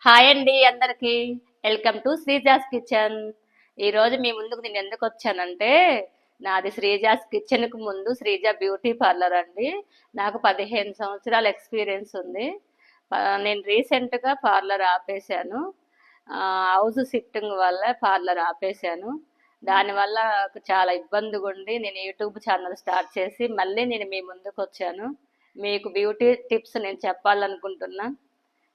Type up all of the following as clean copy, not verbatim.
Hi అండి అందరికి. Welcome to Sreeja's kitchen. ఈరోజు మీ ముందుకు నేను ఎందుకు వచ్చానంటే, నాది శ్రీజాస్ కిచెన్కు ముందు శ్రీజ బ్యూటీ పార్లర్ అండి. నాకు 15 సంవత్సరాల ఎక్స్పీరియన్స్ ఉంది. నేను రీసెంట్గా పార్లర్ ఆపేశాను. హౌస్ షిఫ్టింగ్ వల్ల పార్లర్ ఆపేశాను. దానివల్ల నాకు చాలా ఇబ్బందిగా ఉండి నేను యూట్యూబ్ ఛానల్ స్టార్ట్ చేసి మళ్ళీ నేను మీ ముందుకు వచ్చాను. మీకు బ్యూటీ టిప్స్ నేను చెప్పాలనుకుంటున్నా.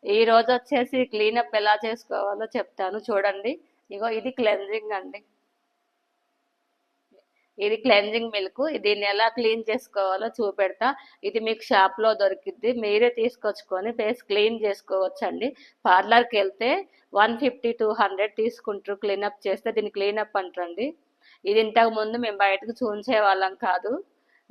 ఈ రోజు వచ్చేసి క్లీనప్ ఎలా చేసుకోవాలో చెప్తాను చూడండి. ఇగో ఇది క్లెన్జింగ్ అండి. ఇది క్లెన్జింగ్ మిల్క్. దీన్ని ఎలా క్లీన్ చేసుకోవాలో చూపెడతా. ఇది మీకు షాప్లో దొరికిద్ది, మీరే తీసుకొచ్చుకొని ఫేస్ క్లీన్ చేసుకోవచ్చు అండి. పార్లర్కి వెళ్తే 150-200 తీసుకుంటారు క్లీనప్ చేస్తే. దీన్ని క్లీనప్ అంటారండి. ఇది ఇంతకు ముందు మేము బయటకు చూంచే వాళ్ళం కాదు,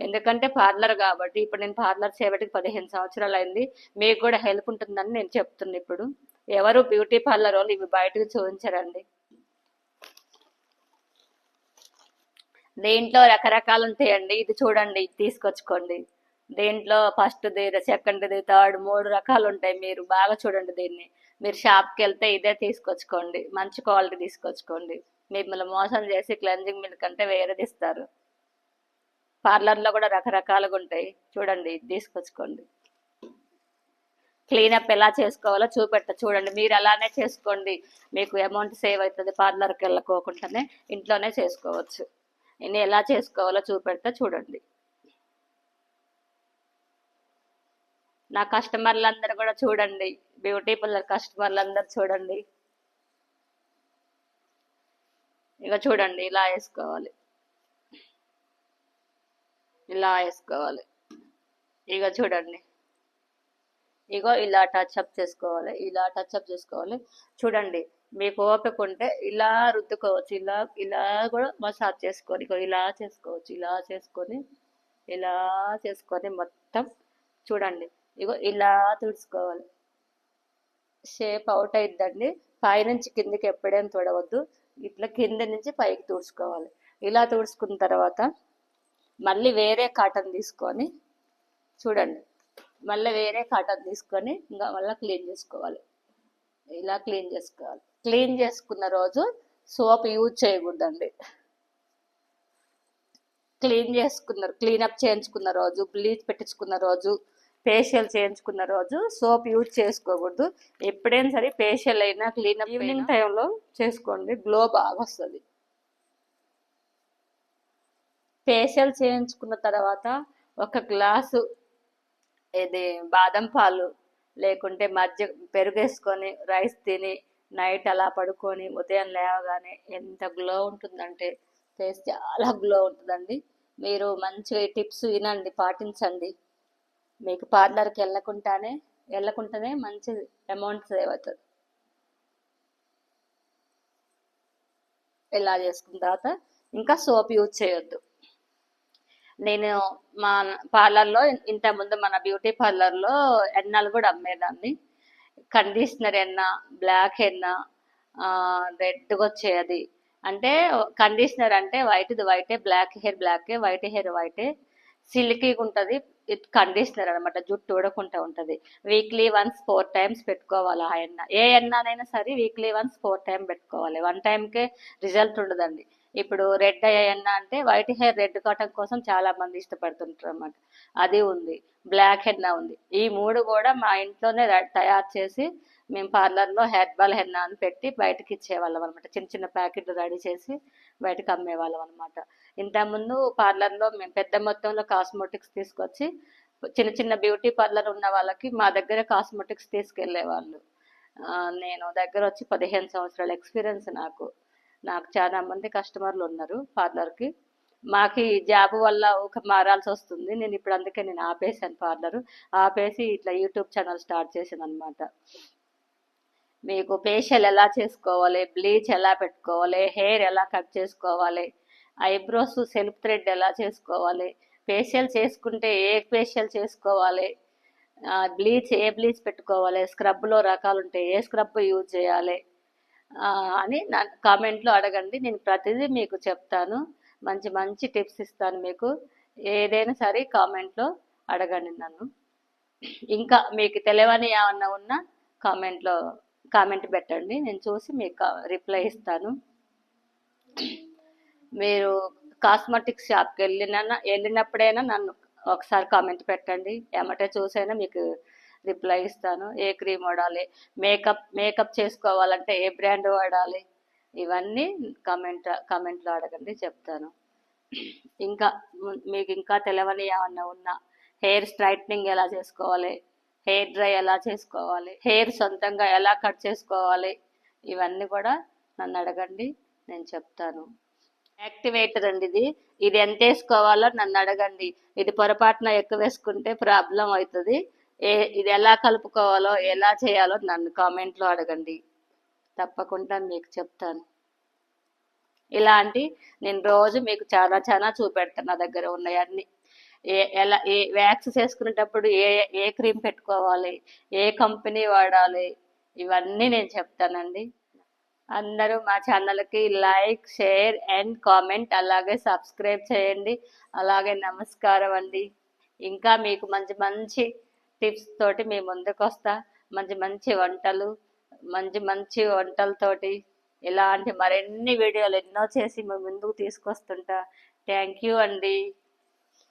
ఎందుకంటే పార్లర్ కాబట్టి. ఇప్పుడు నేను పార్లర్ చేయబట్టి 15 సంవత్సరాలు అయింది. మీకు కూడా హెల్ప్ ఉంటుందని నేను చెప్తున్నా. ఇప్పుడు ఎవరు బ్యూటీ పార్లర్ వాళ్ళు ఇవి బయటకు చూపించరండి. దీంట్లో రకరకాలు ఉంటాయండి. ఇది చూడండి, ఇది తీసుకొచ్చుకోండి. దీంట్లో ఫస్ట్ది, సెకండ్ది, థర్డ్ 3 రకాలు ఉంటాయి. మీరు బాగా చూడండి దీన్ని. మీరు షాప్కి వెళ్తే ఇదే తీసుకొచ్చుకోండి, మంచి క్వాలిటీ తీసుకొచ్చుకోండి. మిమ్మల్ని మోసం చేసి క్లెన్జింగ్ మిల్క్ అంటే వేరేది ఇస్తారు. పార్లర్లో కూడా రకరకాలుగా ఉంటాయి. చూడండి, ఇది తీసుకొచ్చుకోండి. క్లీనప్ ఎలా చేసుకోవాలో చూపెట్ట చూడండి. మీరు అలానే చేసుకోండి, మీకు అమౌంట్ సేవ్ అవుతుంది. పార్లర్కి వెళ్ళకోకుండానే ఇంట్లోనే చేసుకోవచ్చు. నేను ఎలా చేసుకోవాలో చూపెడతా చూడండి. నా కస్టమర్లందరూ కూడా చూడండి, బ్యూటీ పార్లర్ కస్టమర్లందరూ చూడండి. ఇక చూడండి, ఇలా వేసుకోవాలి, ఇలా వేసుకోవాలి. ఇక చూడండి, ఇగో ఇలా టచ్అప్ చేసుకోవాలి, ఇలా టచ్అప్ చేసుకోవాలి. చూడండి, మీకు ఓపిక ఉంటే ఇలా రుద్దుకోవచ్చు, ఇలా ఇలా కూడా మసాజ్ చేసుకొని, ఇగో ఇలా చేసుకోవచ్చు, ఇలా చేసుకొని, ఇలా చేసుకొని మొత్తం చూడండి. ఇగో ఇలా తుడుచుకోవాలి. Shape out అయిద్దండి. పైనుంచి కిందికి ఎప్పుడేం తుడవద్దు, ఇట్లా కింద నుంచి పైకి తుడుచుకోవాలి. ఇలా తుడుచుకున్న తర్వాత మళ్ళీ వేరే కాటన్ తీసుకొని చూడండి, మళ్ళీ వేరే కాటన్ తీసుకొని ఇంకా మళ్ళీ క్లీన్ చేసుకోవాలి. ఇలా క్లీన్ చేసుకోవాలి. క్లీన్ చేసుకున్న రోజు సోప్ యూజ్ చేయకూడదండి. క్లీనప్ చేయించుకున్న రోజు, బ్లీచ్ పెట్టించుకున్న రోజు, ఫేషియల్ చేయించుకున్న రోజు సోప్ యూజ్ చేసుకోకూడదు. ఎప్పుడైనా సరే ఫేషియల్ అయినా క్లీనప్ ఈవినింగ్ టైంలో చేసుకోండి, గ్లో బాగా వస్తుంది. ఫేషియల్ చేయించుకున్న తర్వాత ఒక గ్లాసు ఇది బాదం పాలు లేకుంటే మజ్జిగ పెరుగేసుకొని రైస్ తిని నైట్ అలా పడుకొని ఉదయం లేవగానే ఎంత గ్లో ఉంటుందంటే ఫేస్ చాలా గ్లో ఉంటుందండి. మీరు మంచిగా ఈ టిప్స్ వినండి, పాటించండి. మీకు పార్లర్కి వెళ్ళకుండానే మంచి అమౌంట్ సేవ్ అవుతుంది. ఇలా చేసుకున్న తర్వాత ఇంకా సోప్ యూజ్ చేయొద్దు. నేను మా పార్లర్లో ఇంతకుముందు మన బ్యూటీ పార్లర్లో ఎన్నలు కూడా అమ్మేదాన్ని. కండిషనర్ ఎన్న, బ్లాక్ ఎన్న, రెడ్గా వచ్చేది. అంటే కండిషనర్ అంటే వైట్ది వైటే, బ్లాక్ హెయిర్ బ్లాకే, వైట్ హెయిర్ వైటే, సిల్కీగా ఉంటుంది. కండిషనర్ అనమాట, జుట్టు ఊడకుండా ఉంటుంది. వీక్లీ వన్స్ 4 టైమ్స్ పెట్టుకోవాలి. ఆ ఎన్న ఏ ఎన్ననైనా సరే వీక్లీ వన్స్ 4 టైం పెట్టుకోవాలి. 1 టైంకే రిజల్ట్ ఉండదండి. ఇప్పుడు రెడ్ అయ్యే ఎన్న అంటే వైట్ హెయిర్ రెడ్ కావటం కోసం చాలా మంది ఇష్టపడుతుంటారు అన్నమాట. అది ఉంది, బ్లాక్ హెన్న ఉంది. ఈ 3 కూడా మా ఇంట్లోనే తయారు చేసి మేము పార్లర్లో హెర్బల్ హెన్న అని పెట్టి బయటకి ఇచ్చేవాళ్ళం అనమాట. చిన్న చిన్న ప్యాకెట్లు రెడీ చేసి బయటకు అమ్మేవాళ్ళం అనమాట. ఇంతకుముందు పార్లర్లో మేము పెద్ద మొత్తంలో కాస్మెటిక్స్ తీసుకొచ్చి చిన్న చిన్న బ్యూటీ పార్లర్ ఉన్న వాళ్ళకి మా దగ్గర కాస్మెటిక్స్ తీసుకెళ్లేవాళ్ళు. నేను దగ్గర వచ్చి 15 సంవత్సరాల ఎక్స్పీరియన్స్ నాకు చాలా మంది కస్టమర్లు ఉన్నారు పార్లర్కి. మాకు ఈ జాబ్ వల్ల ఒక మారాల్సి వస్తుంది. నేను ఇప్పుడు అందుకే నేను ఆపేసాను పార్లర్. ఆపేసి ఇట్లా యూట్యూబ్ ఛానల్ స్టార్ట్ చేశాను అనమాట. మీకు ఫేషియల్ ఎలా చేసుకోవాలి, బ్లీచ్ ఎలా పెట్టుకోవాలి, హెయిర్ ఎలా కట్ చేసుకోవాలి, ఐబ్రోస్ సెల్ఫ్ థ్రెడ్ ఎలా చేసుకోవాలి, ఫేషియల్ చేసుకుంటే ఏ ఫేషియల్ చేసుకోవాలి, ఏ బ్లీచ్ పెట్టుకోవాలి, స్క్రబ్లో రకాలు ఉంటాయి, ఏ స్క్రబ్ యూజ్ చేయాలి అని నా కామెంట్లో అడగండి. నేను ప్రతిదీ మీకు చెప్తాను, మంచి మంచి టిప్స్ ఇస్తాను మీకు. ఏదైనా సరే కామెంట్లో అడగండి నన్ను. ఇంకా మీకు తెలియని ఏమన్నా ఉన్నా కామెంట్లో కామెంట్ పెట్టండి, నేను చూసి మీకు రిప్లై ఇస్తాను. మీరు కాస్మెటిక్స్ షాప్కి వెళ్ళినప్పుడైనా నన్ను ఒకసారి కామెంట్ పెట్టండి, ఏమంటే చూసైనా మీకు రిప్లై ఇస్తాను. ఏ క్రీమ్ వాడాలి, మేకప్ చేసుకోవాలంటే ఏ బ్రాండ్ వాడాలి, ఇవన్నీ కామెంట్లో అడగండి, చెప్తాను. ఇంకా మీకు ఇంకా తెలవని ఏమన్నా ఉన్నా, హెయిర్ స్ట్రైట్నింగ్ ఎలా చేసుకోవాలి, హెయిర్ డ్రై ఎలా చేసుకోవాలి, హెయిర్ సొంతంగా ఎలా కట్ చేసుకోవాలి, ఇవన్నీ కూడా నన్ను అడగండి, నేను చెప్తాను. యాక్టివేటర్ అండి ఇది ఎంత వేసుకోవాలో నన్ను అడగండి. ఇది పొరపాటున ఎక్కువ వేసుకుంటే ప్రాబ్లం అవుతుంది. ఇది ఎలా కలుపుకోవాలో ఎలా చేయాలో నన్ను కామెంట్లో అడగండి, తప్పకుండా మీకు చెప్తాను. ఇలాంటి నేను రోజు మీకు చాలా చాలా చూపెడతాను, నా దగ్గర ఉన్నాయన్నీ. ఏ వ్యాక్స్ చేసుకునేటప్పుడు ఏ క్రీమ్ పెట్టుకోవాలి, ఏ కంపెనీ వాడాలి, ఇవన్నీ నేను చెప్తానండి. అందరూ మా ఛానల్కి లైక్, షేర్ అండ్ కామెంట్, అలాగే సబ్స్క్రైబ్ చేయండి. అలాగే నమస్కారం అండి. ఇంకా మీకు మంచి మంచి టిప్స్ తోటి మీ ముందుకు వస్తా. మంచి మంచి వంటలతోటి ఇలాంటి మరిన్ని వీడియోలు ఎన్నో చేసి మీ ముందుకు తీసుకొస్తుంటా. థ్యాంక్ యూ అండి.